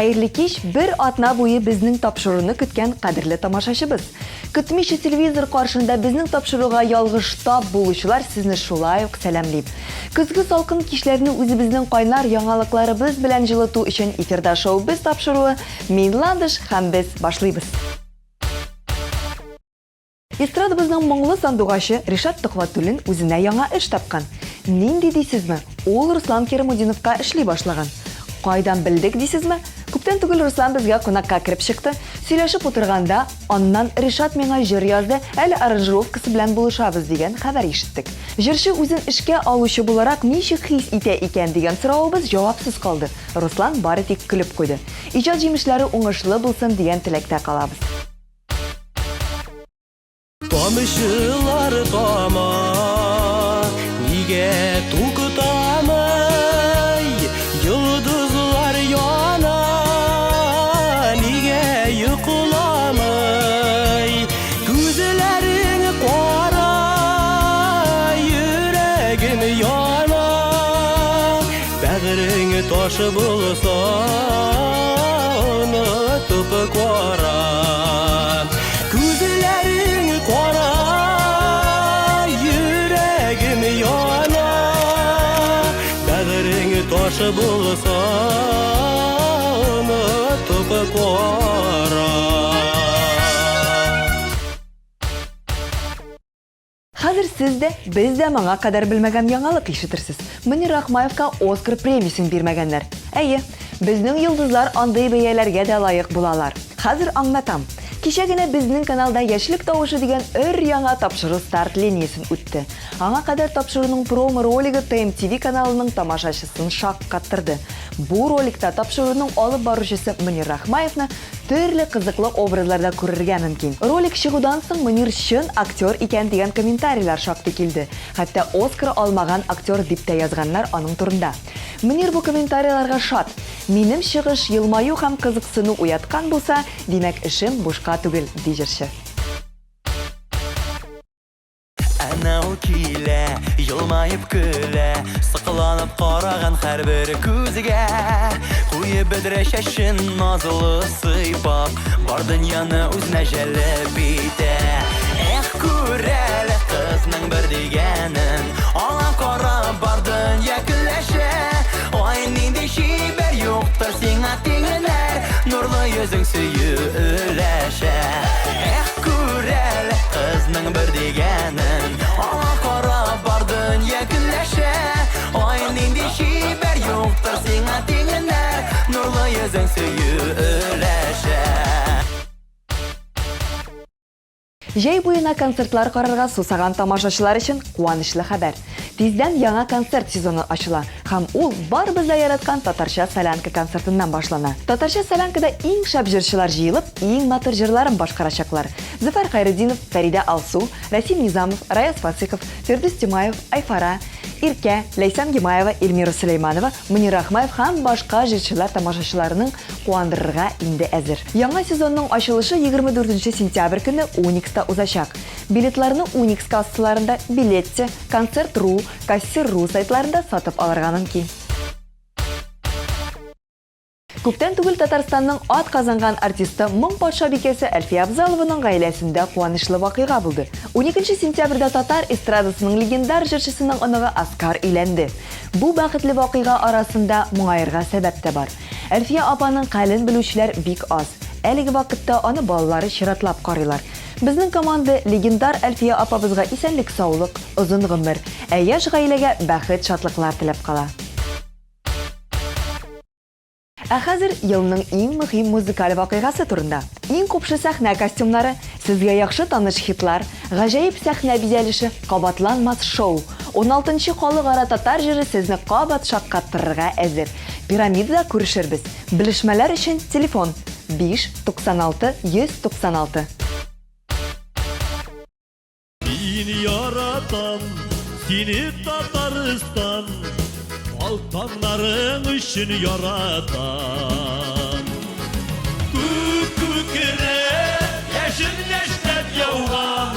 Xayrli kech, bir atna boyu bizning topshiruvni kutgan qadrli tomoshabimiz. Kutmishi televizor qarshында bizning topshiruğga yalg'ish tab buluşular sizni shulay uq salamlayb. Kuzgi salqin kishlarni o'zimizning qaynar yangiliklarimiz bilan jilatu uchun efirda show biz topshiruvi Minlandish ham biz boshlaymiz. Estradamızның моңлы сандугашы Ришат Төхвәтуллин үзенә яңа эш тапкан. Нинди дисезме? Ул Руслан Керимудиновка эшли башлаган. Кайдан белдек дисезме? Күптән түгел Руслан безгә кунакка кирип чыкты. Сөйләшеп утырганда, аннан Ришат миңа җыр язды, әле аранжировкасы белән булышабыз дигән хәбәр ишеттек. Җырчы үзен эшкә алучы буларак ничек хис итә икән дигән соравыбыз җавапсыз калды. Руслан бары тик көлеп куйды. Иҗат җимешләре уңышлы булсын дигән теләктә калабыз. Tomışılar dama, nige tukutamay, yıldızlar yana, nige yıkılamay, gözlerin kara, yüreğim yana, bağrın taşı bulsa, unutup kara. Taşı bulsa unutup kora. Хәзер сез дә, без дә моңа кадәр белмәгән яңалык ишетерсез. Мөнир Рахмаевка Оскар премиясын бирмәгәннәр. Әйе, безнең йолдызлар андый бәяләргә дә лаек булалар. Хәзер аңлатам. Кичә генә безнең каналда Яшьлек тавышы дигән өр-яңа тапшыру старт линиясын үтте. Аңа кадәр тапшыруның промо ролиги TMTV каналының тамашачысын шаккаттырды. Бу роликта тапшыруның алып баручысы Мөнир Рахмаевны төрле кызыклы образларда күрергә мөмкин. Ролик чыгудан соң Мөнир чын актер икән дигән комментарийлар шактый килде. Хәтта Оскар алмаган актер дип тә язганнар аның турында. Мөнир бу комментарийларга шат. Минем чыгыш елмаю һәм кызыксыну уяткан булса, димәк эшем бушка түгел, ди җырчы. Анау килә, елмаеп көлә, сыкланып караган һәрбер күзгә, куеп бедре чәчен назлы сыйпап, бар дөньяны үзенә җәлеп итә. Эх, күрәле кызның бер дигәнен, аңа карап бар дөнья көләшә. Ай, нинди чибәр юктыр сиңа тиңнәр, нурлы йөзең сөюләшә. Эх, күрәле кызның бер дигәнен, аңа карап бар дөнья көләшә. Ай, нинди чибәр юктыр сиңа тиңнәр, нурлы йөзең сөюләшә. Җәй буена концертлар карарга сусаган тамашачылар өчен куанычлы хәбәр. Тиздән яңа концерт сезоны ачыла һәм ул барыбыз да яраткан Татарча Солянка концертыннан башлана. Татарча Солянкада иң шәп җырчылар җыелып, иң матур җырларын башкарачаклар. Зөфәр Хайретдинов, Фәрида Алсу, Расим Низамов, Раяз Фасыйков, Фирдус Тимаев, Айфара, Иркә, Ләйсән Гимаева, Эльмира Сөләйманова, Мөнир Рахмаев һәм башка җырчылар тамашачыларның куандырырга инде әзер. Яңа сезонның ачылышы 24 сентябрь көне Уникста узачак. Билетларны Уникс кассаларында, Билетте, Концерт.ру, Кассир.ру сайтларында сатып алырга мөмкин. Күптән түгел Татарстанның ат казанган артисты Моң патша бикәсе Әлфия Абзалованың гаиләсендә куанычлы вакыйга булды. 12 сентябрьдә татар эстрадасының легендар җырчысының оныгы Оскар өйләнде. Бу бәхетле вакыйга арасында моңаерга сәбәп тә бар. Әлфия апаның кален белүчеләр бик аз. Әлеге вакытта аны балалары чиратлап карыйлар. Безнең команда легендар Әлфия апабызга исәнлек, саулык, озын гомер, яшь гаиләгә бәхет, шатлыклар теләп кала. Ә хәзер елның иң мөһим музыкаль вакыйгасы турында. Иң күпше сәхнә костюмнары, сезгә яхшы таныш хитлар, гаҗәеп сәхнә бизәлеше, кабатланмас шоу. 16-нчы халыкара татар җыры сезне кабат шаккаттырырга әзер. Пирамидада күрешербез. Белешмәләр өчен телефон 5 96 196. Син ярatan, сине Татарстан, алтаннарың өчен ярatan. Күкрәк яшел-яшьләп яуган,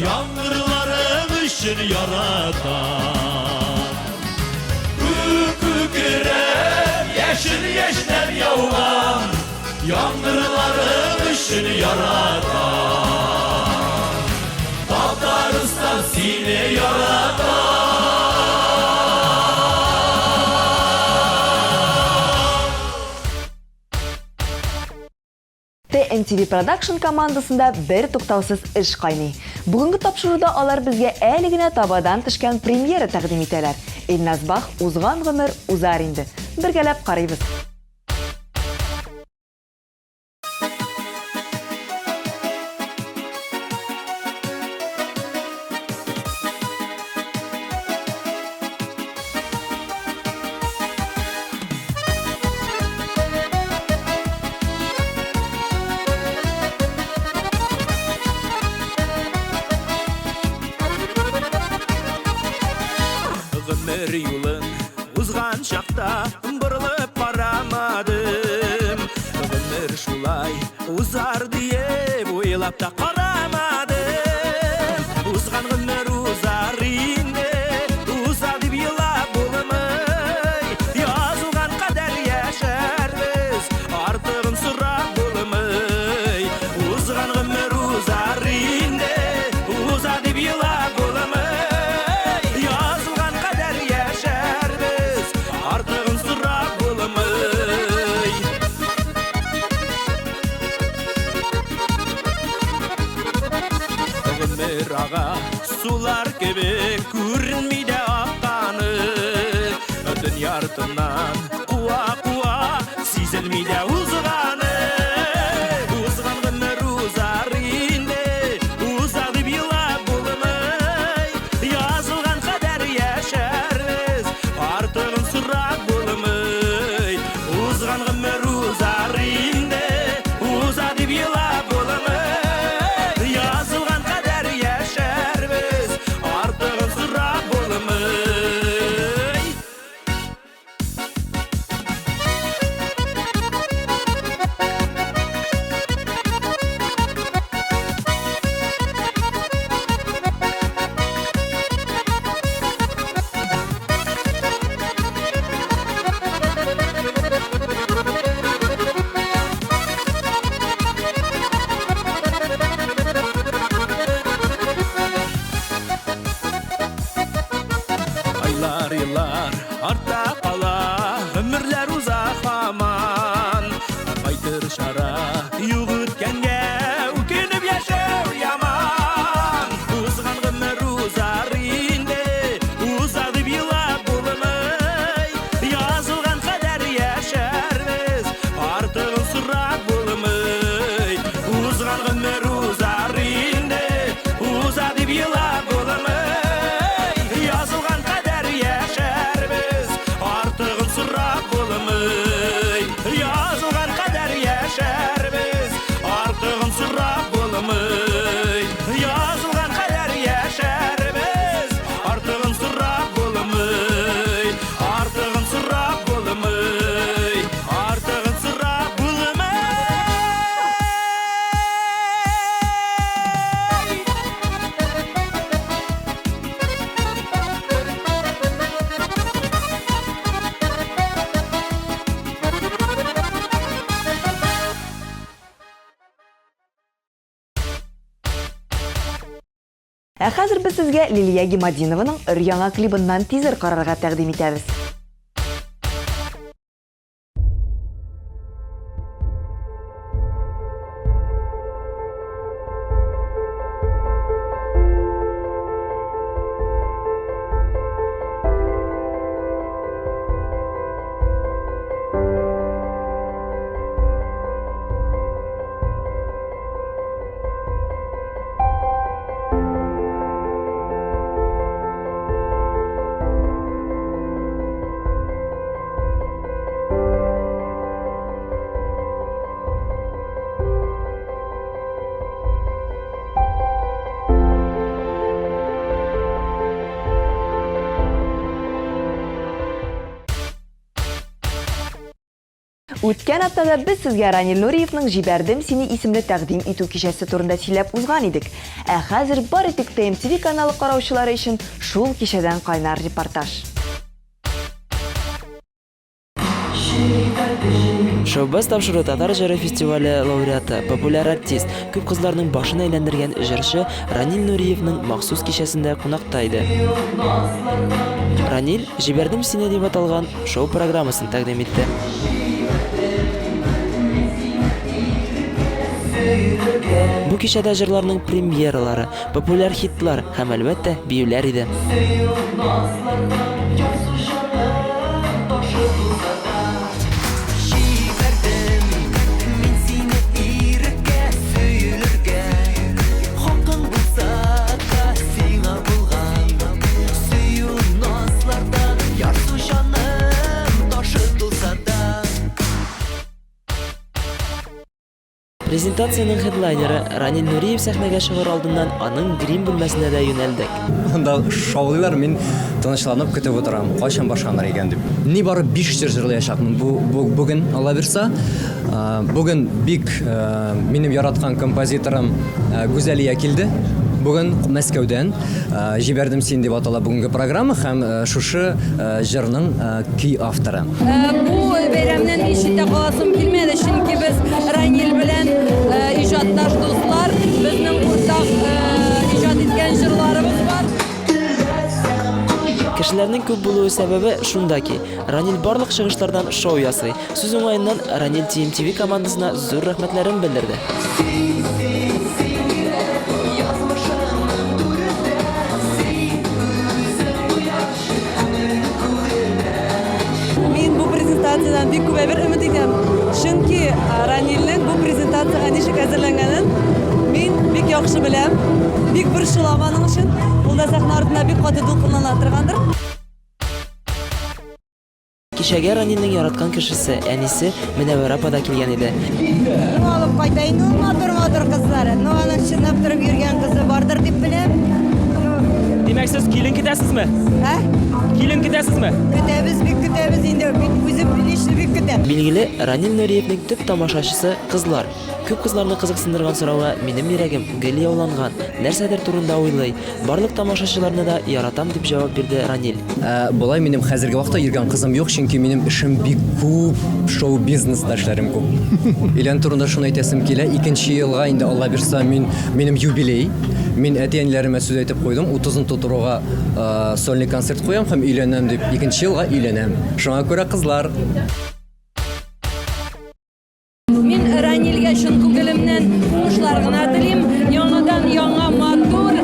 яңгырларың өчен ярatan. Күкрәк яшел-яшьләп яуган, Яңгырларым үшін ярatan Татарстан сені ярatan TMTV Production командасында бір тоқтаусыз іш қайный. Бүгінгі тапшыруда алар бізге әлі генә табадан түшкән премьера тәкъдим итәләр. Илназ Бах узган гомер узар инде. Бергәләп карыйбыз. Гомер юлын узган чакта бұрылып қарамадым. Гомер шулай узар диеп ойлап та қарамадым. Узган гомер узар инде, уза дип елап булмый. Язылган кадәр яшәрбез, артыгын сорап булмый. Узган гомер узар инде, уза дип елап булмый. Sular gibi görünmeyde akkanı Dünya артынан kuva Sizilmeyde uzganı Uzgan gümür uzar indi Uzadı bila bulmay Yazılgan kader yaşarız Artığın sırak bulmay Uzgan gümür uzar indi Uzadı bila bulmay Yazılgan kader yaşarız Artığın sırak bulmay Aylar yıllar artta qala ömürler uzaq aman Qaytır şara yuq ötkenge ökünüp yaşar yaman Uzgan ömür uzar indi uzadı bilap bulmay Yazılgan kader yaşarız artığın sırak bulmay Uzgan ömür uzar indi uzadı bilap bulmay Yazılgan kader yaşarız artığın sırak bulmay Yazılgan kader yaşarız artığın sırak bulmay Yazılgan kader yaşarız artığın sırak bulmay Artığın sırak bulmay Artığın sırak bulmay Хәзер без сезгә Лилия Гимадинованың өр-яңа клибыннан тизер карарга тәкъдим итәбез. Үткән аптада без сезгә Ранил Нуриевның «Җибәрдем сине» исемле тәкъдим итү кичәсе турында сөйләп узган идек. Ә хәзер бары тик TMTV каналы караучылары өчен шул кичәдән кайнар репортаж. Шоу-баз тапшыру татар җыры фестивале лауреаты, популяр артист, күп кызларның башын әйләндергән җырчы Ранил Нуриевның махсус кичәсендә кунакта иде. Ранил «Җибәрдем сине» дип аталган шоу программасын тәкъдим итте. Бу кичәдә җырларның премьералары, популяр хитлар һәм әлбәттә биюләр иде. Презентацияның хедлайнеры Ранил Нуриев сәхнәгә чыгар алдыннан аның грим бүлмәсенә дә юнәлдек. Анда шаулыйлар, мин тынычланып көтеп утырам, кайчан башланыр икән дип. Ни бары 5 җыр җырлаячакмын бүген, Алла бирсә. Бүген бик минем яраткан композиторым Гүзәлия килде. Бүген Мәскәүдән «Җибәрдем син» дип атала бүгенге программа һәм шушы җырның көй авторы. Бу бәйрәмнән ишетә каласым килмәде, чөнки без Ранил белән иҗатташ дуслар, безнең уртак иҗат иткән җырларыбыз бар. Кешеләрнең күп булуы сәбәбе шунда ки, Ранил барлык чыгышлардан шоу ясый. Сүз уңаеннан Ранил TMTV командасына зур рәхмәтләрен белдерде. Мин бу презентациядан бик күп өмид итәм. Чөнки Ранилнең бу презентацияга ничек әзерләнгәнен мин бик яхшы беләм. Бик борчыламаның өчен ул да сәхнә артында бик каты дулкынлана торгандыр. Кичәгә Ранилның яраткан кешесе, әнисе Менәвәрә апа да килгән иде. Алып кайта инде ул матур кызлар. Аның чынлап торып йөргән кызы бардыр дип беләм. Димәк, сез килен китәсезме? Килен китәсезме? Бик көтәбез инде. Үзем лично бик көтәм. Билгеле, Ранил Нуриевның төп тамашачысы кызлар. Күп кызларны кызыксындырган сорауга минем йөрәгем гел яуланган, нәрсәдер турында уйлый. Барлык тамашачыларны да яратам дип җавап бирде Ранил. Болай минем хәзерге вакытта йөргән кызым юк, чөнки минем эшем бик күп, шоу-бизнеста эшләрем күп. Илен турында шуны әйтәсем килә, 2нче елга инде Алла бирсә минем юбилей. Мин әти-әниләремә сүз әйтеп куйдым, 30-ны тутыруга сольный концерт куям һәм өйләнәм дип. 2нче елга өйләнәм. Шуңа күрә кызлар. Мин Ранилгә чын күңелемнән уңышлар гына телим. Яңадан яңа матур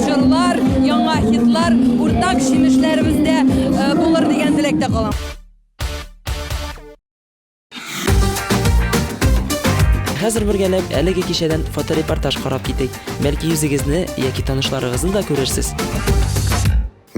җырлар, яңа хитлар, уртак җимешләребездә булыр дигән теләктә калам. Хәзер бергәләп әлеге кичәдән фоторепортаж карап китик. Бәлки үзегезне яки танышларыгызны да күрерсез.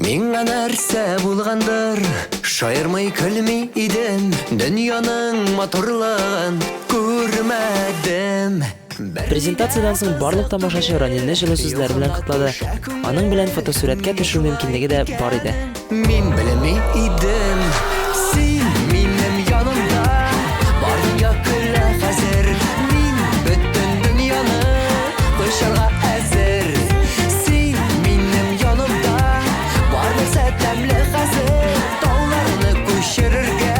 Миңа нәрсә булгандыр, шаярмый көлми идем, дөньяның матурлыгын күрмәдем. Презентациядан соң барлык тамашачы Ранилне җылы сүзләр белән котлады. Аның белән фотосурәткә төшү мөмкинлеге дә бар иде. Мин белми идем, син минем янымда, бардым көлә хәзер, мин бөтен дөньяны кочарга әзер. Син минем янымда, бармаса тәмле хәзер, тауларны күчерергә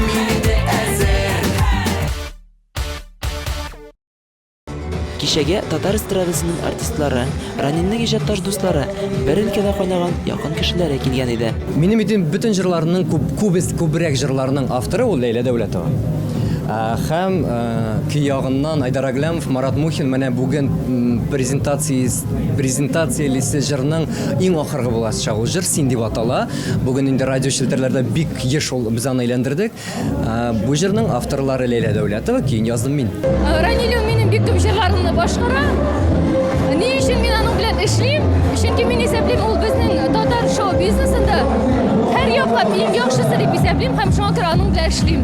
мин инде әзер. Кичәгә татар эстрадасының артистлары, Ранилның иҗатташ дуслары, бер өлкәдә кайнаган якын кешеләре килгән иде. Минем бөтен җырларның күбрәк җырларның авторы ул Ләйлә Дәүләтова. Һәм көй ягыннан Айдар Аглямов, Марат Мухин менә бүген презентациялесе җырның иң ахыргы булачак ул җыр «Син» дип атала. Бүген инде радио челтәрләрдә бик еш ул без аны әйләндердек. Бу җырның авторлары Ләйлә Дәүләтова, кейін яздым мин. Ранил минем бик күп җырларымны башкара. Ни өчен мин аның белән эшлим? Чөнки мин исәплим, ул безнең татар шоу бизнесында һәр яклап иң яхшысы дип исәплим һәм шуңа күрә аның белән эшлим.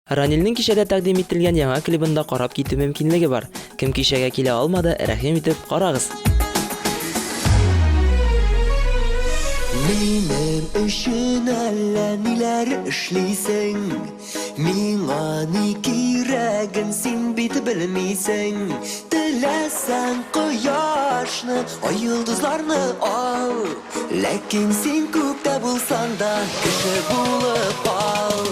Ранилның кичәдә тәкъдим ителгән яңа клибында карап китү мөмкинлеге бар. Кем кичәгә килә алмады, рәхим итеп карагыз. Минем өчен әллә ниләр эшлисең, миңа ни кирәген син бит белмисең. Теләсәң кояшны, ай йолдызларны ал, ләкин син күктә булсаң да кеше булып кал.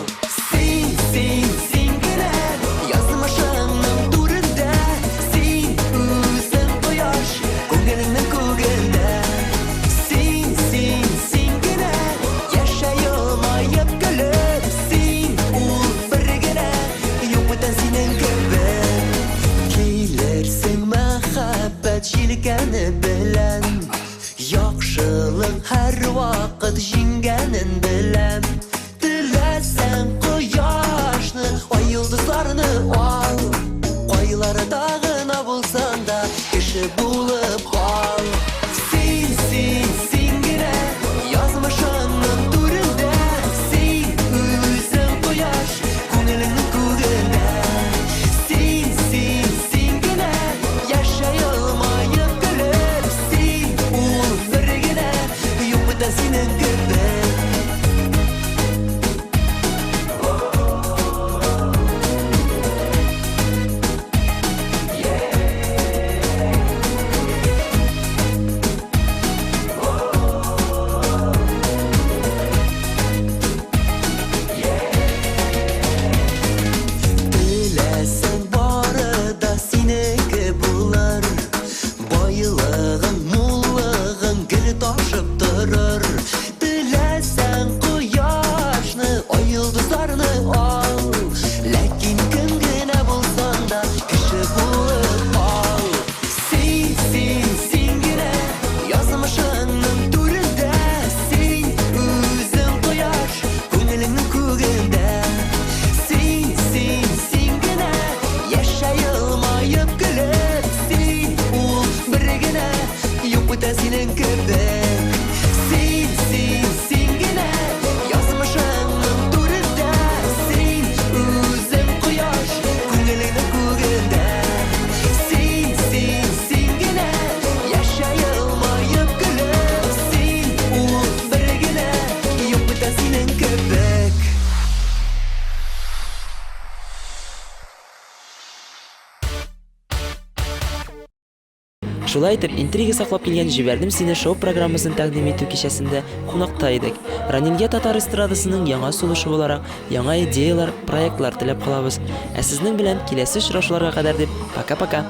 Шулай итеп, интрига саклап килгән Җибәрдем сине шоу программасын тәкъдим итү кичәсендә кунакта идек. Ранилгә татар эстрадасының яңа сулышы буларак, яңа идеялар, проектлар теләп калабыз. Ә сезнең белән киләсе очрашуларга кадәр дип, пока-пока.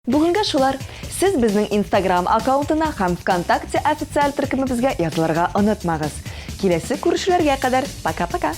Бүгенгә шулар. Сез безнең Instagram аккаунтына һәм ВКонтакте официаль төркемебезгә язылырга онытмагыз. Киләсе күрешүләргә кадәр пока-пока.